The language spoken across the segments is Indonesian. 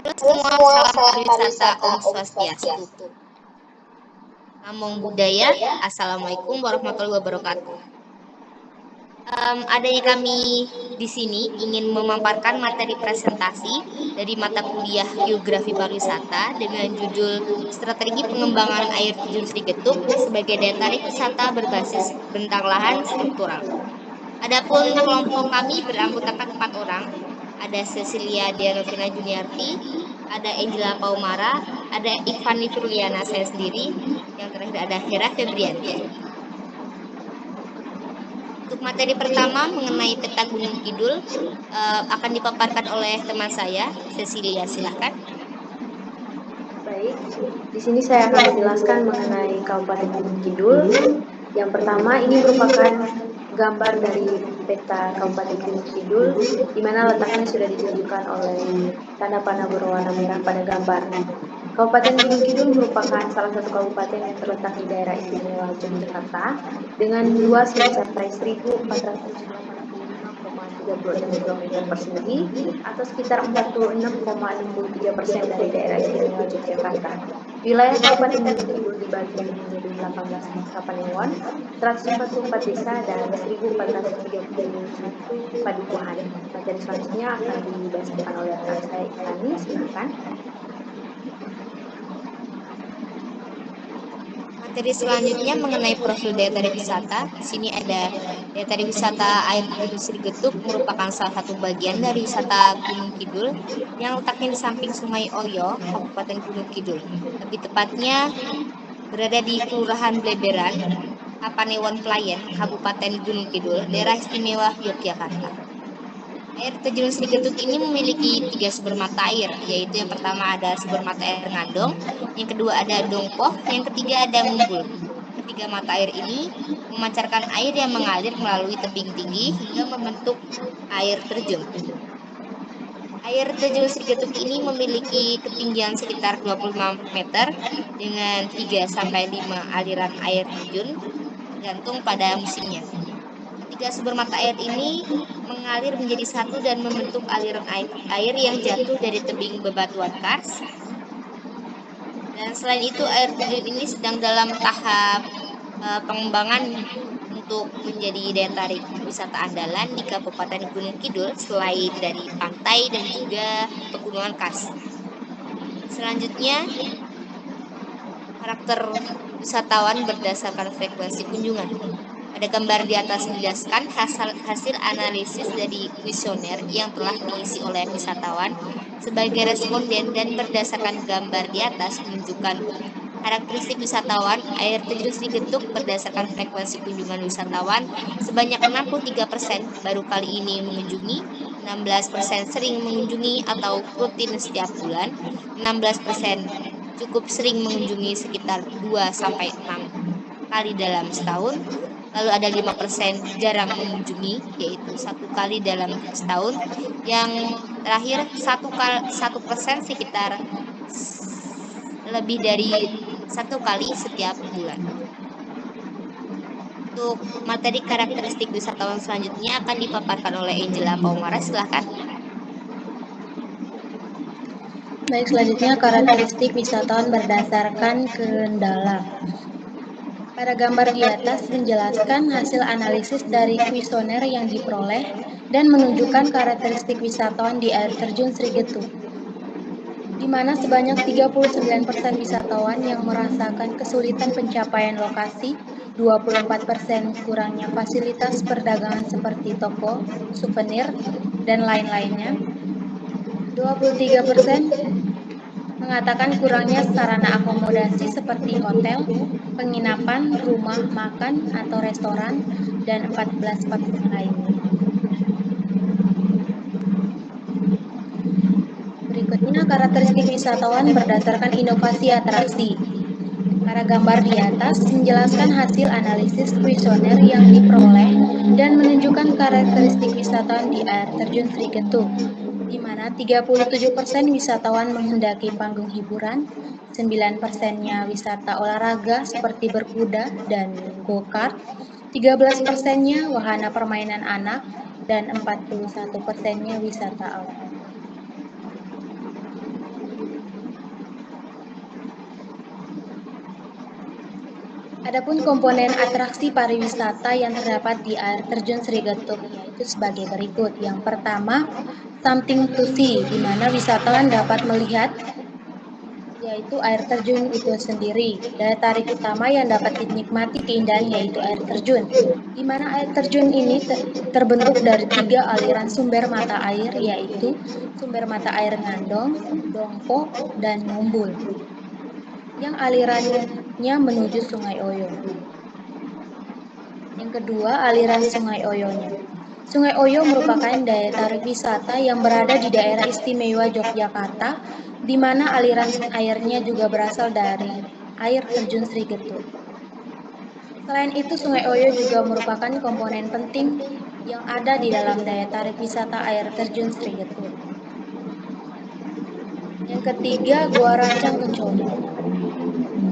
Halo semua, Salam salam pariwisata pariwisata, Om Om Swastiastu. Swastiastu. Namo Buddhaya, Assalamualaikum warahmatullahi wabarakatuh. Adanya kami di sini ingin memaparkan materi presentasi dari mata kuliah Geografi Pariwisata dengan judul Strategi Pengembangan Air Terjun Sri Getuk sebagai daya tarik wisata berbasis bentang lahan struktural. Adapun kelompok kami beranggotakan 4 orang. Ada Cecilia Dianovina Juniarti, ada Angela Paumara, ada Ikhwani Firliana saya sendiri, yang terakhir ada Hera Febrianti. Untuk materi pertama mengenai peta Gunung Kidul akan dipaparkan oleh teman saya, Cecilia, silahkan. Baik, di sini saya akan menjelaskan mengenai Kabupaten Gunung Kidul. Yang pertama, ini merupakan gambar dari peta Kabupaten Gunung Kidul, di mana letaknya sudah ditunjukkan oleh tanda panah berwarna merah pada gambar. Kabupaten Gunung Kidul merupakan salah satu kabupaten yang terletak di daerah istimewa Yogyakarta dengan luas mencapai 1.486,36 km persegi atau sekitar 46,63% dari daerah istimewa Yogyakarta. Wilayah Kabupaten Gunung Kidul dibagi menjadi 18 kapanewon, 144 desa, dan 1.437 padukuhan. Materi selanjutnya akan dibacakan oleh rekan saya Ikhani, silakan. Materi selanjutnya mengenai profil daya tarik wisata. Di sini ada daya tarik wisata air terjun Sri Getuk merupakan salah satu bagian dari wisata Gunung Kidul yang letaknya di samping Sungai Oyo, Kabupaten Gunung Kidul. Lebih tepatnya berada di Kelurahan Bleberan, Kapanewon Playen, Kabupaten Gunung Kidul, Daerah Istimewa Yogyakarta. Air terjun Sri Getuk ini memiliki 3 sumber mata air, yaitu yang pertama ada sumber mata air Ngandong, yang kedua ada Dongpoh, yang ketiga ada Mumbul. Ketiga mata air ini memancarkan air yang mengalir melalui tebing tinggi hingga membentuk air terjun. Air terjun Sri Getuk ini memiliki ketinggian sekitar 25 meter dengan 3-5 aliran air terjun tergantung pada musimnya. Ketiga sumber mata air ini mengalir menjadi satu dan membentuk aliran air yang jatuh dari tebing bebatuan kars. Dan selain itu air terjun ini sedang dalam tahap pengembangan untuk menjadi daya tarik wisata andalan di Kabupaten Gunung Kidul selain dari pantai dan juga pegunungan kars. Selanjutnya, karakter wisatawan berdasarkan frekuensi kunjungan. Pada gambar di atas menjelaskan hasil analisis dari kuesioner yang telah diisi oleh wisatawan sebagai responden dan berdasarkan gambar di atas menunjukkan karakteristik wisatawan air terjun Sri Getuk berdasarkan frekuensi kunjungan wisatawan sebanyak 63% baru kali ini mengunjungi, 16% sering mengunjungi atau rutin setiap bulan, 16% cukup sering mengunjungi sekitar 2-6 kali dalam setahun, lalu ada 5% jarang mengunjungi, yaitu 1 kali dalam setahun. Yang terakhir 1% sekitar lebih dari 1 kali setiap bulan. Untuk materi karakteristik wisatawan selanjutnya akan dipaparkan oleh Angela Paumara, silahkan. Baik, selanjutnya karakteristik wisatawan berdasarkan kendala. Pada gambar di atas menjelaskan hasil analisis dari kuesioner yang diperoleh dan menunjukkan karakteristik wisatawan di air terjun Sri Getuk, di mana sebanyak 39% wisatawan yang merasakan kesulitan pencapaian lokasi, 24% kurangnya fasilitas perdagangan seperti toko, souvenir, dan lain-lainnya, 23% mengatakan kurangnya sarana akomodasi seperti hotel, penginapan, rumah makan atau restoran, dan 14% lainnya. Berikutnya, karakteristik wisatawan berdasarkan inovasi atraksi. Pada gambar di atas menjelaskan hasil analisis kuesioner yang diperoleh dan menunjukkan karakteristik wisatawan di air terjun Sri Getuk, di mana 37% wisatawan menghendaki panggung hiburan, 9%-nya wisata olahraga seperti berkuda dan go-kart, 13%-nya wahana permainan anak, dan 41%-nya wisata alam. Adapun komponen atraksi pariwisata yang terdapat di air terjun Sri Getuk yaitu sebagai berikut. Yang pertama, something to see, di mana wisatawan dapat melihat yaitu air terjun itu sendiri. Daya tarik utama yang dapat dinikmati keindahan yaitu air terjun, di mana air terjun ini terbentuk dari 3 aliran sumber mata air yaitu sumber mata air Ngandong, Dongpo, dan Ngumbul, yang alirannya menuju Sungai Oyo. Yang kedua, aliran Sungai Oyonya. Sungai Oyo merupakan daya tarik wisata yang berada di daerah istimewa Yogyakarta, di mana aliran airnya juga berasal dari air terjun Sri Getuk. Selain itu, Sungai Oyo juga merupakan komponen penting yang ada di dalam daya tarik wisata air terjun Sri Getuk. Yang ketiga, Goa Rancang Kencono.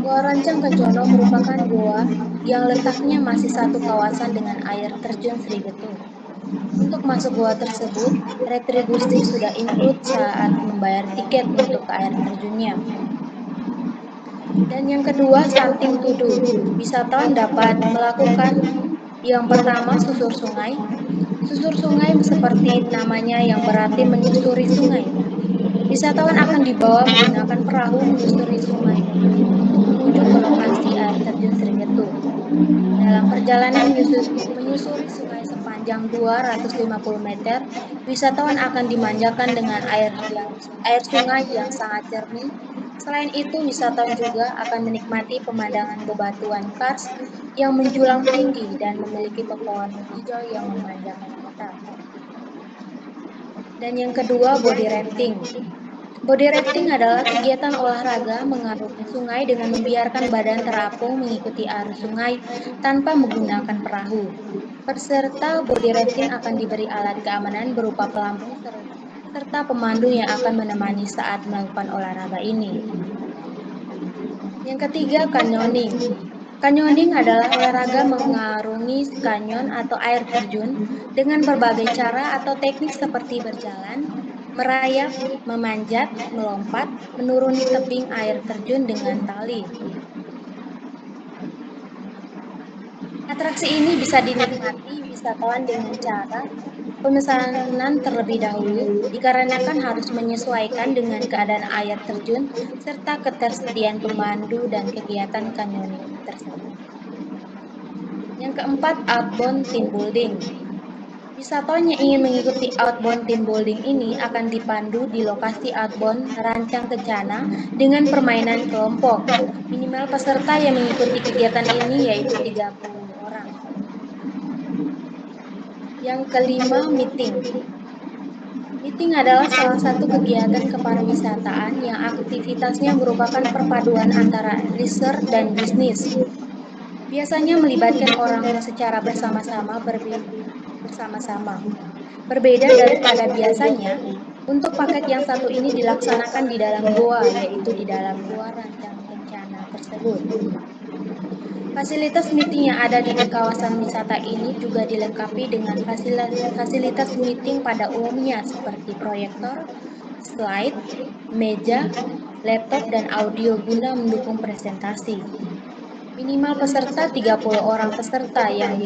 Goa Rancang Kencono merupakan goa yang letaknya masih satu kawasan dengan air terjun Sri Getuk. Untuk masuk goa tersebut, retribusi sudah include saat membayar tiket untuk ke air terjunnya. Dan yang kedua, something to do. Wisatawan dapat melakukan yang pertama, susur sungai. Susur sungai seperti namanya yang berarti menyusuri sungai. Wisatawan akan dibawa menggunakan perahu menyusuri sungai untuk menuju ke lokasi air terjun Sri Getuk. Dalam perjalanan menyusuri sungai sepanjang 250 meter, wisatawan akan dimanjakan dengan air sungai yang sangat jernih. Selain itu, wisatawan juga akan menikmati pemandangan bebatuan kars yang menjulang tinggi dan memiliki pepohonan hijau yang memanjakan mata. Dan yang kedua, body rafting. Body rafting adalah kegiatan olahraga mengarungi sungai dengan membiarkan badan terapung mengikuti arus sungai tanpa menggunakan perahu. Peserta body rafting akan diberi alat keamanan berupa pelampung serta pemandu yang akan menemani saat melakukan olahraga ini. Yang ketiga, canyoning. Canyoning adalah olahraga mengarungi kanyon atau air terjun dengan berbagai cara atau teknik seperti berjalan, merayap, memanjat, melompat, menuruni tebing air terjun dengan tali. Atraksi ini bisa dinikmati wisatawan dengan cara pemesanan terlebih dahulu, dikarenakan harus menyesuaikan dengan keadaan air terjun serta ketersediaan pemandu dan kegiatan canyoning tersebut. Yang keempat, outbound team building. Wisatawan yang ingin mengikuti outbound team building ini akan dipandu di lokasi outbound Rancang Kencana dengan permainan kelompok. Minimal peserta yang mengikuti kegiatan ini yaitu 30 orang. Yang kelima, meeting. Meeting adalah salah satu kegiatan kepariwisataan yang aktivitasnya merupakan perpaduan antara leisure dan bisnis. Biasanya melibatkan orang secara bersama-sama. Berbeda daripada biasanya, untuk paket yang satu ini dilaksanakan di dalam goa, yaitu di dalam goa Rancang Kencana tersebut. Fasilitas meeting yang ada di kawasan wisata ini juga dilengkapi dengan fasilitas meeting pada umumnya seperti proyektor, slide, meja, laptop, dan audio guna mendukung presentasi. Minimal peserta 30 orang peserta yang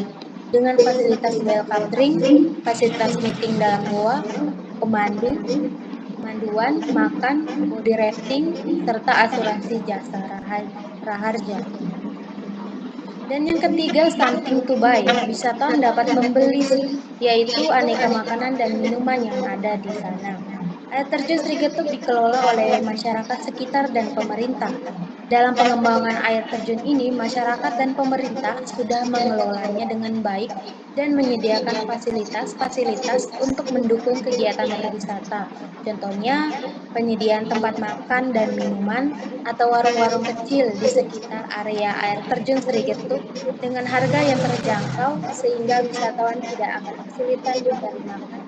dengan fasilitas welcome drink, fasilitas meeting dalam goa, pemanduan, makan, body rafting, serta asuransi jasa raharja. Dan yang ketiga, something to buy. Wisatawan dapat membeli yaitu aneka makanan dan minuman yang ada di sana. Air terjun Sri Getuk dikelola oleh masyarakat sekitar dan pemerintah. Dalam pengembangan air terjun ini, masyarakat dan pemerintah sudah mengelolanya dengan baik dan menyediakan fasilitas-fasilitas untuk mendukung kegiatan berwisata. Contohnya, penyediaan tempat makan dan minuman atau warung-warung kecil di sekitar area air terjun Sri Getuk dengan harga yang terjangkau sehingga wisatawan tidak akan kesulitan mencari makan.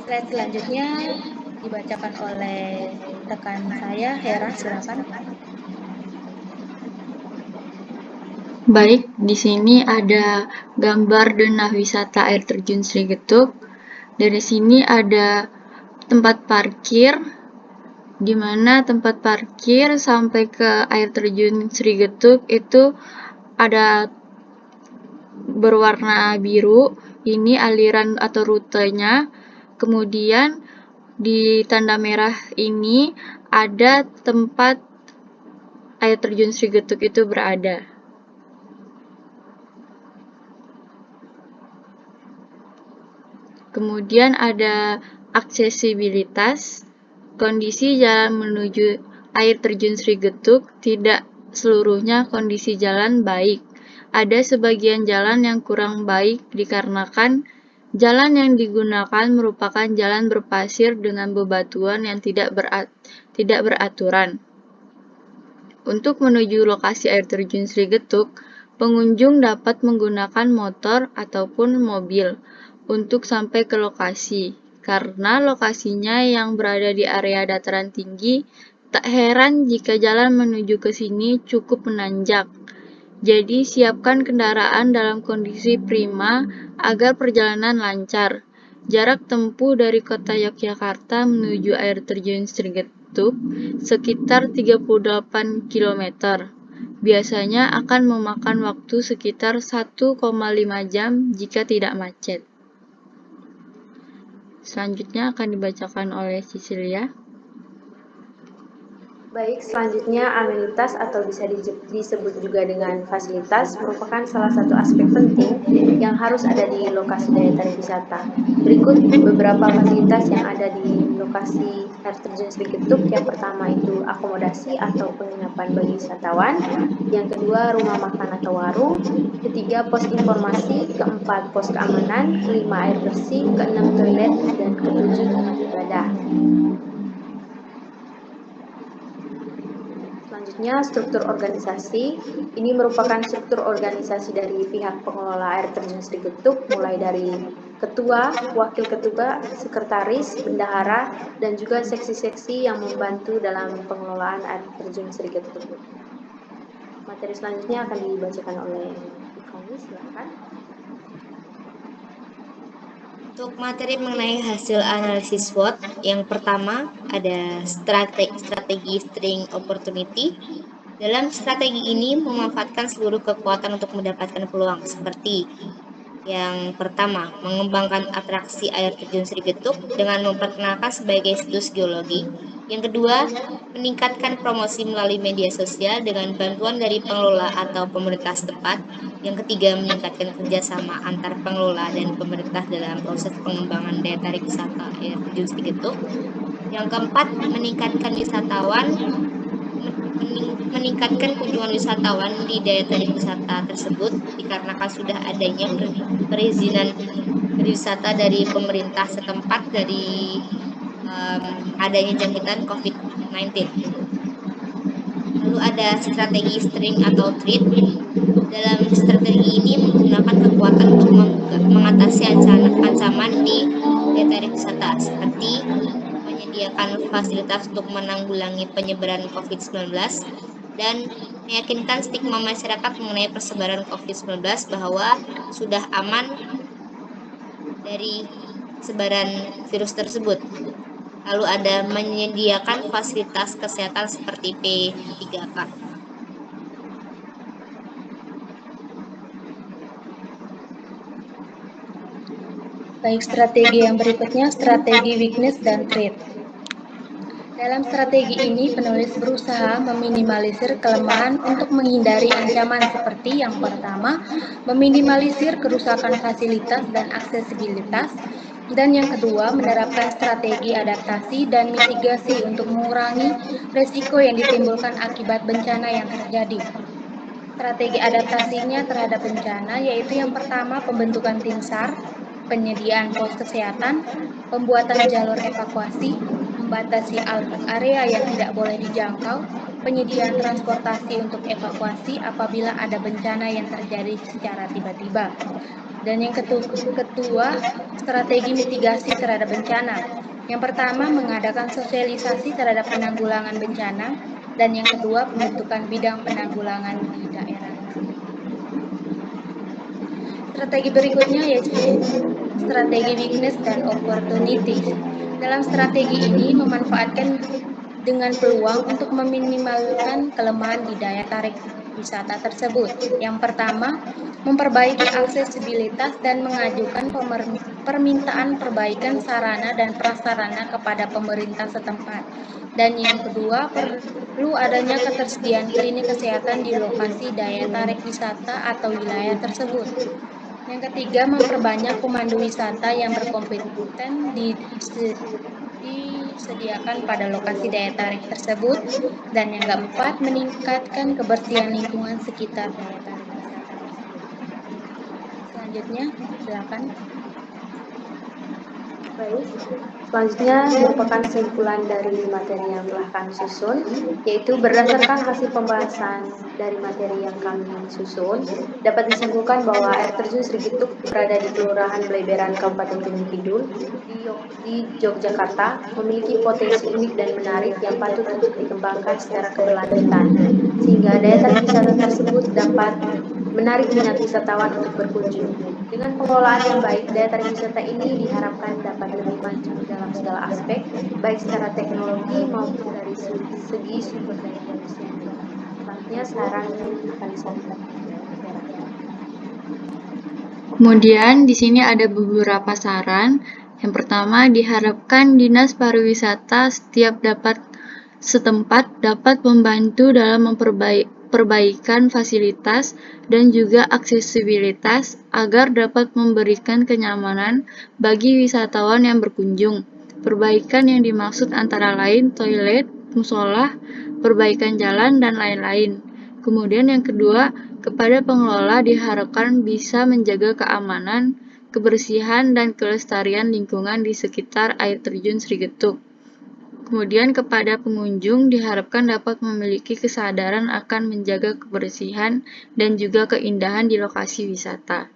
Slide selanjutnya dibacakan oleh rekan saya, Hera, silakan. Baik, di sini ada gambar denah wisata air terjun Sri Getuk. Dari sini ada tempat parkir, di mana tempat parkir sampai ke air terjun Srigetuk itu ada berwarna biru, ini aliran atau rutenya. Kemudian di tanda merah ini ada tempat air terjun Srigetuk itu berada. Kemudian ada aksesibilitas. Kondisi jalan menuju air terjun Srigetuk tidak seluruhnya kondisi jalan baik. Ada sebagian jalan yang kurang baik dikarenakan jalan yang digunakan merupakan jalan berpasir dengan bebatuan yang tidak beraturan. Untuk menuju lokasi air terjun Srigetuk, pengunjung dapat menggunakan motor ataupun mobil untuk sampai ke lokasi. Karena lokasinya yang berada di area dataran tinggi, tak heran jika jalan menuju ke sini cukup menanjak. Jadi siapkan kendaraan dalam kondisi prima agar perjalanan lancar. Jarak tempuh dari kota Yogyakarta menuju air terjun Srigetuk sekitar 38 km. Biasanya akan memakan waktu sekitar 1,5 jam jika tidak macet. Selanjutnya akan dibacakan oleh Cecilia. Baik, selanjutnya amenitas atau bisa disebut juga dengan fasilitas merupakan salah satu aspek penting yang harus ada di lokasi daya tarik wisata. Berikut beberapa fasilitas yang ada di lokasi air terjun Srigetuk. Yang pertama itu akomodasi atau penginapan bagi wisatawan, yang kedua rumah makan atau warung, ketiga pos informasi, keempat pos keamanan, kelima air bersih, keenam toilet, dan ketujuh tempat ibadah. Selanjutnya, struktur organisasi. Ini merupakan struktur organisasi dari pihak pengelola air terjun Srigetuk, mulai dari ketua, wakil ketua, sekretaris, bendahara, dan juga seksi-seksi yang membantu dalam pengelolaan air terjun Srigetuk. Materi selanjutnya akan dibacakan oleh Ikomi, silakan. Untuk materi mengenai hasil analisis SWOT, yang pertama ada strategi string opportunity. Dalam strategi ini memanfaatkan seluruh kekuatan untuk mendapatkan peluang, seperti yang pertama, mengembangkan atraksi air terjun Srigetuk dengan memperkenalkan sebagai situs geologi. Yang kedua, meningkatkan promosi melalui media sosial dengan bantuan dari pengelola atau pemerintah setempat. Yang ketiga, meningkatkan kerjasama antar pengelola dan pemerintah dalam proses pengembangan daya tarik wisata air terjun Srigetuk. Yang keempat, meningkatkan kunjungan wisatawan di daya tarik wisata tersebut dikarenakan sudah adanya perizinan berwisata dari pemerintah setempat dari adanya jangkitan COVID-19. Lalu ada strategi string atau treat. Dalam strategi ini menggunakan kekuatan untuk mengatasi ancaman di daya tarik wisata, seperti menyediakan fasilitas untuk menanggulangi penyebaran COVID-19 dan meyakinkan stigma masyarakat mengenai persebaran COVID-19 bahwa sudah aman dari sebaran virus tersebut. Lalu ada menyediakan fasilitas kesehatan seperti P3K. Baik, strategi yang berikutnya, strategi weakness dan threat. Dalam strategi ini, penulis berusaha meminimalisir kelemahan untuk menghindari ancaman seperti yang pertama, meminimalisir kerusakan fasilitas dan aksesibilitas, dan yang kedua, menerapkan strategi adaptasi dan mitigasi untuk mengurangi risiko yang ditimbulkan akibat bencana yang terjadi. Strategi adaptasinya terhadap bencana yaitu yang pertama, pembentukan tim SAR, penyediaan pos kesehatan, pembuatan jalur evakuasi, membatasi area yang tidak boleh dijangkau, penyediaan transportasi untuk evakuasi apabila ada bencana yang terjadi secara tiba-tiba. Dan yang kedua, strategi mitigasi terhadap bencana. Yang pertama, mengadakan sosialisasi terhadap penanggulangan bencana, dan yang kedua, pembentukan bidang penanggulangan di daerah. Strategi berikutnya yaitu strategi weakness dan opportunities. Dalam strategi ini memanfaatkan dengan peluang untuk meminimalkan kelemahan di daya tarik wisata tersebut. Yang pertama, memperbaiki aksesibilitas dan mengajukan permintaan perbaikan sarana dan prasarana kepada pemerintah setempat. Dan yang kedua, perlu adanya ketersediaan klinik kesehatan di lokasi daya tarik wisata atau wilayah tersebut. Yang ketiga, memperbanyak pemandu wisata yang berkompeten disediakan pada lokasi daya tarik tersebut. Dan yang keempat, meningkatkan kebersihan lingkungan sekitar daya tarik wisata tersebut. Selanjutnya, silakan. Baik, selanjutnya merupakan kesimpulan dari materi yang telah kami susun, yaitu berdasarkan hasil pembahasan dari materi yang kami susun, dapat disimpulkan bahwa air terjun Srigetuk berada di Kelurahan Bleberan, Kabupaten Gunung Kidul, di Yogyakarta, memiliki potensi unik dan menarik yang patut untuk dikembangkan secara keberlanjutan, sehingga daya tarik wisata tersebut dapat menarik minat wisatawan untuk berkunjung. Dengan pengelolaan yang baik, daya tarik wisata ini diharapkan dapat lebih maju dalam segala aspek, baik secara teknologi maupun dari segi sumber daya manusianya. Selanjutnya, saran akan disampaikan oleh Vera. Kemudian di sini ada beberapa saran. Yang pertama, diharapkan Dinas Pariwisata setempat dapat membantu dalam perbaikan fasilitas dan juga aksesibilitas agar dapat memberikan kenyamanan bagi wisatawan yang berkunjung. Perbaikan yang dimaksud antara lain toilet, musola, perbaikan jalan, dan lain-lain. Kemudian yang kedua, kepada pengelola diharapkan bisa menjaga keamanan, kebersihan, dan kelestarian lingkungan di sekitar air terjun Srigetuk. Kemudian kepada pengunjung diharapkan dapat memiliki kesadaran akan menjaga kebersihan dan juga keindahan di lokasi wisata.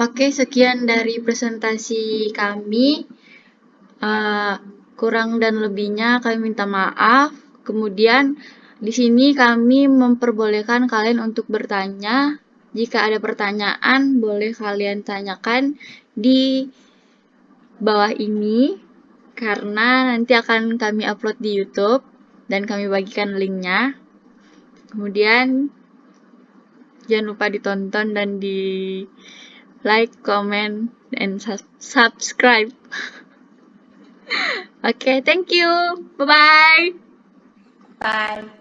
Oke, sekian dari presentasi kami. Kurang dan lebihnya kami minta maaf. Kemudian di sini kami memperbolehkan kalian untuk bertanya. Jika ada pertanyaan, boleh kalian tanyakan di bawah ini, karena nanti akan kami upload di YouTube dan kami bagikan linknya. Kemudian jangan lupa ditonton dan di like, comment, and subscribe. Okay, thank you. Bye-bye. Bye.